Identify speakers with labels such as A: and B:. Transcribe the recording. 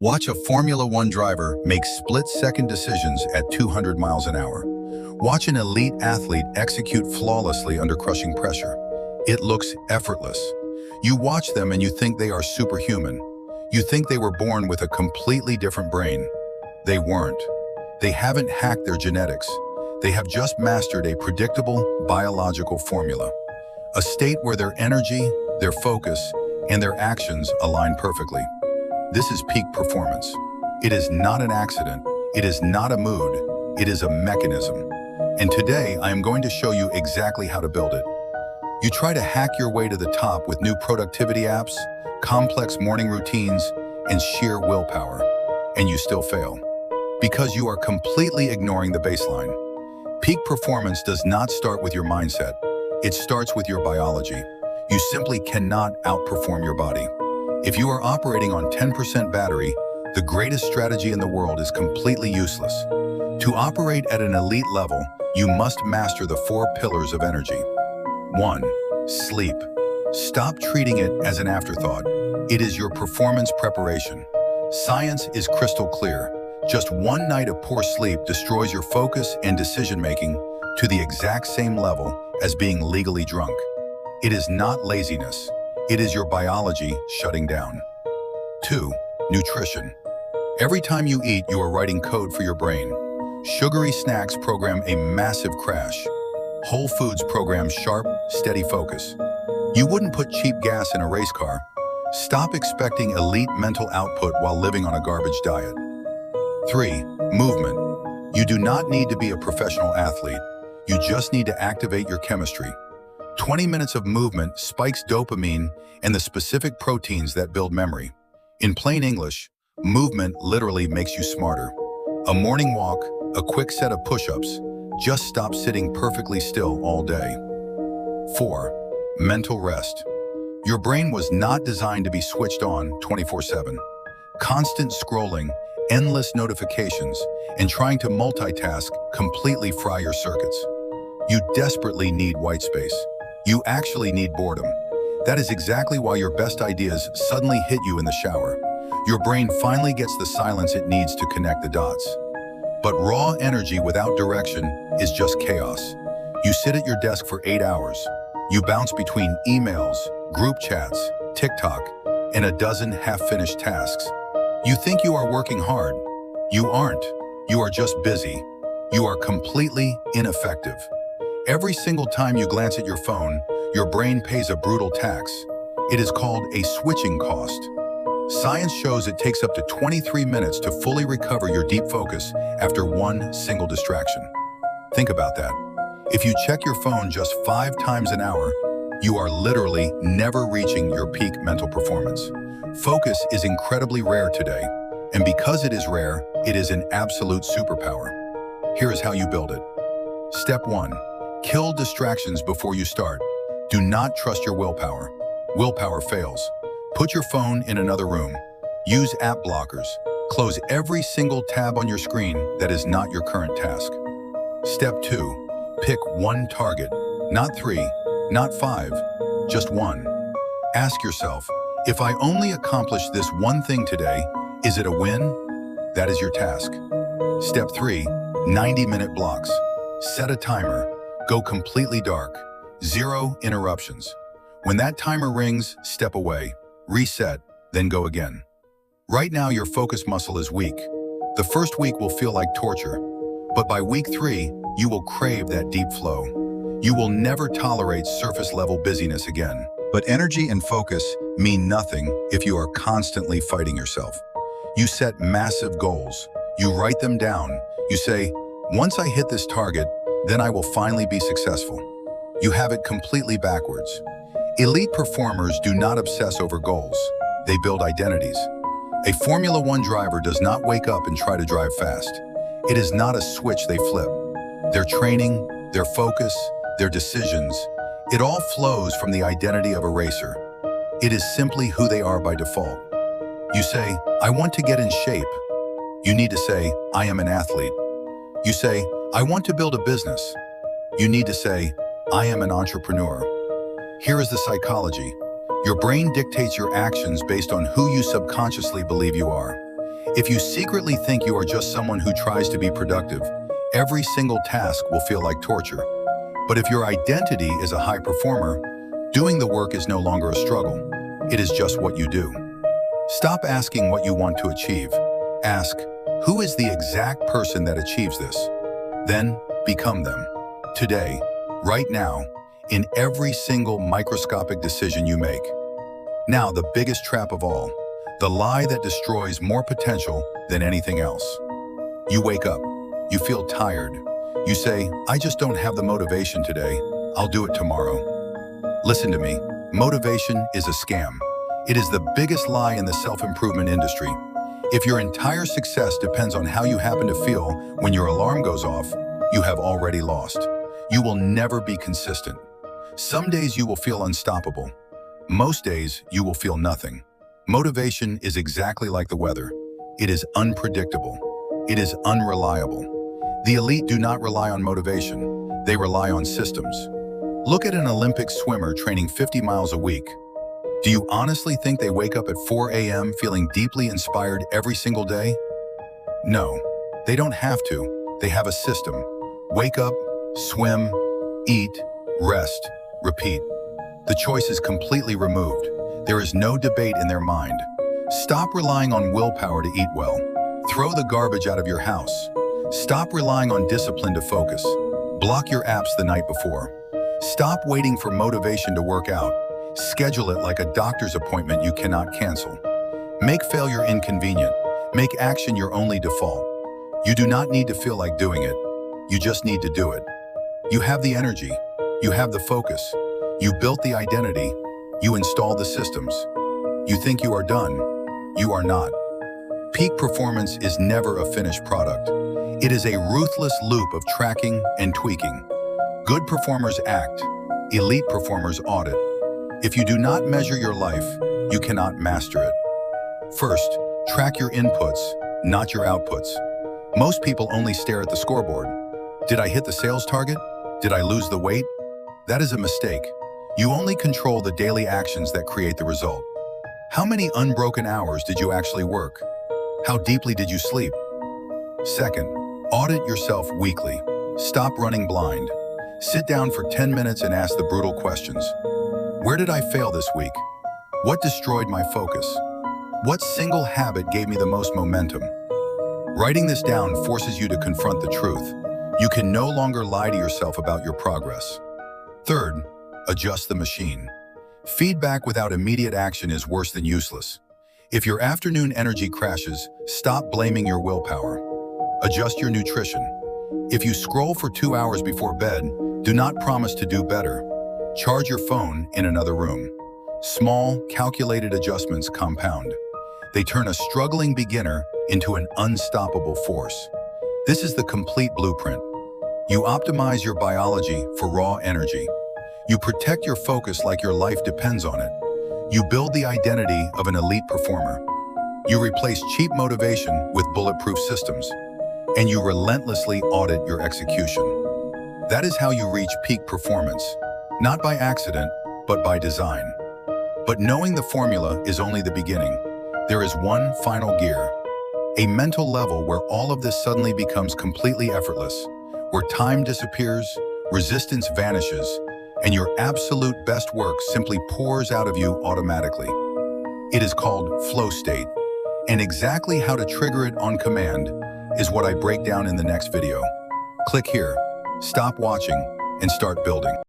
A: Watch a Formula One driver make split-second decisions at 200 miles an hour. Watch an elite athlete execute flawlessly under crushing pressure. It looks effortless. You watch them and you think they are superhuman. You think they were born with a completely different brain. They weren't. They haven't hacked their genetics. They have just mastered a predictable biological formula. A state where their energy, their focus, and their actions align perfectly. This is peak performance. It is not an accident. It is not a mood. It is a mechanism. And today, I am going to show you exactly how to build it. You try to hack your way to the top with new productivity apps, complex morning routines, and sheer willpower, and you still fail. Because you are completely ignoring the baseline. Peak performance does not start with your mindset. It starts with your biology. You simply cannot outperform your body. If you are operating on 10% battery, the greatest strategy in the world is completely useless. To operate at an elite level, you must master the 4 pillars of energy. 1. Sleep. Stop treating it as an afterthought. It is your performance preparation. Science is crystal clear. Just one night of poor sleep destroys your focus and decision-making to the exact same level as being legally drunk. It is not laziness. It is your biology shutting down. 2. Nutrition. Every time you eat, you are writing code for your brain. Sugary snacks program a massive crash. Whole foods program sharp, steady focus. You wouldn't put cheap gas in a race car. Stop expecting elite mental output while living on a garbage diet. 3. Movement. You do not need to be a professional athlete. You just need to activate your chemistry. 20 minutes of movement spikes dopamine and the specific proteins that build memory. In plain English, movement literally makes you smarter. A morning walk, a quick set of push-ups, just stop sitting perfectly still all day. 4. Mental rest. Your brain was not designed to be switched on 24/7. Constant scrolling, endless notifications, and trying to multitask completely fry your circuits. You desperately need white space. You actually need boredom. That is exactly why your best ideas suddenly hit you in the shower. Your brain finally gets the silence it needs to connect the dots. But raw energy without direction is just chaos. You sit at your desk for 8 hours. You bounce between emails, group chats, TikTok, and a dozen half-finished tasks. You think you are working hard. You aren't. You are just busy. You are completely ineffective. Every single time you glance at your phone, your brain pays a brutal tax. It is called a switching cost. Science shows it takes up to 23 minutes to fully recover your deep focus after one single distraction. Think about that. If you check your phone just 5 times an hour, you are literally never reaching your peak mental performance. Focus is incredibly rare today, and because it is rare, it is an absolute superpower. Here is how you build it. Step 1. Kill distractions before you start. Do not trust your willpower. Willpower fails. Put your phone in another room. Use app blockers. Close every single tab on your screen that is not your current task. Step 2. Pick one target. Not 3, not 5, just 1. Ask yourself, if I only accomplish this one thing today, is it a win? That is your task. Step 3. 90-minute blocks. Set a timer. Go completely dark. 0 interruptions. When that timer rings, step away. Reset, then go again. Right now, your focus muscle is weak. The first week will feel like torture, but by week 3, you will crave that deep flow. You will never tolerate surface-level busyness again. But energy and focus mean nothing if you are constantly fighting yourself. You set massive goals. You write them down. You say, once I hit this target, then I will finally be successful. You have it completely backwards. Elite performers do not obsess over goals. They build identities. A Formula One driver does not wake up and try to drive fast. It is not a switch they flip. Their training, their focus, their decisions, it all flows from the identity of a racer. It is simply who they are by default. You say, I want to get in shape. You need to say, I am an athlete. You say, I want to build a business. You need to say, I am an entrepreneur. Here is the psychology. Your brain dictates your actions based on who you subconsciously believe you are. If you secretly think you are just someone who tries to be productive, every single task will feel like torture. But if your identity is a high performer, doing the work is no longer a struggle. It is just what you do. Stop asking what you want to achieve. Ask, who is the exact person that achieves this? Then, become them. Today, right now, in every single microscopic decision you make. Now, the biggest trap of all, the lie that destroys more potential than anything else. You wake up, you feel tired. You say, I just don't have the motivation today. I'll do it tomorrow. Listen to me, motivation is a scam. It is the biggest lie in the self-improvement industry. If your entire success depends on how you happen to feel when your alarm goes off, you have already lost. You will never be consistent. Some days you will feel unstoppable. Most days you will feel nothing. Motivation is exactly like the weather. It is unpredictable. It is unreliable. The elite do not rely on motivation. They rely on systems. Look at an Olympic swimmer training 50 miles a week. Do you honestly think they wake up at 4 a.m. feeling deeply inspired every single day? No, they don't have to. They have a system. Wake up, swim, eat, rest, repeat. The choice is completely removed. There is no debate in their mind. Stop relying on willpower to eat well. Throw the garbage out of your house. Stop relying on discipline to focus. Block your apps the night before. Stop waiting for motivation to work out. Schedule it like a doctor's appointment you cannot cancel. Make failure inconvenient. Make action your only default. You do not need to feel like doing it. You just need to do it. You have the energy. You have the focus. You built the identity. You installed the systems. You think you are done. You are not. Peak performance is never a finished product. It is a ruthless loop of tracking and tweaking. Good performers act. Elite performers audit. If you do not measure your life, you cannot master it. First, track your inputs, not your outputs. Most people only stare at the scoreboard. Did I hit the sales target? Did I lose the weight? That is a mistake. You only control the daily actions that create the result. How many unbroken hours did you actually work? How deeply did you sleep? Second, audit yourself weekly. Stop running blind. Sit down for 10 minutes and ask the brutal questions. Where did I fail this week? What destroyed my focus? What single habit gave me the most momentum? Writing this down forces you to confront the truth. You can no longer lie to yourself about your progress. Third, adjust the machine. Feedback without immediate action is worse than useless. If your afternoon energy crashes, stop blaming your willpower. Adjust your nutrition. If you scroll for 2 hours before bed, do not promise to do better. Charge your phone in another room. Small, calculated adjustments compound. They turn a struggling beginner into an unstoppable force. This is the complete blueprint. You optimize your biology for raw energy. You protect your focus like your life depends on it. You build the identity of an elite performer. You replace cheap motivation with bulletproof systems. And you relentlessly audit your execution. That is how you reach peak performance, not by accident, but by design. But knowing the formula is only the beginning. There is one final gear, a mental level where all of this suddenly becomes completely effortless, where time disappears, resistance vanishes, and your absolute best work simply pours out of you automatically. It is called flow state, and exactly how to trigger it on command is what I break down in the next video. Click here, stop watching, and start building.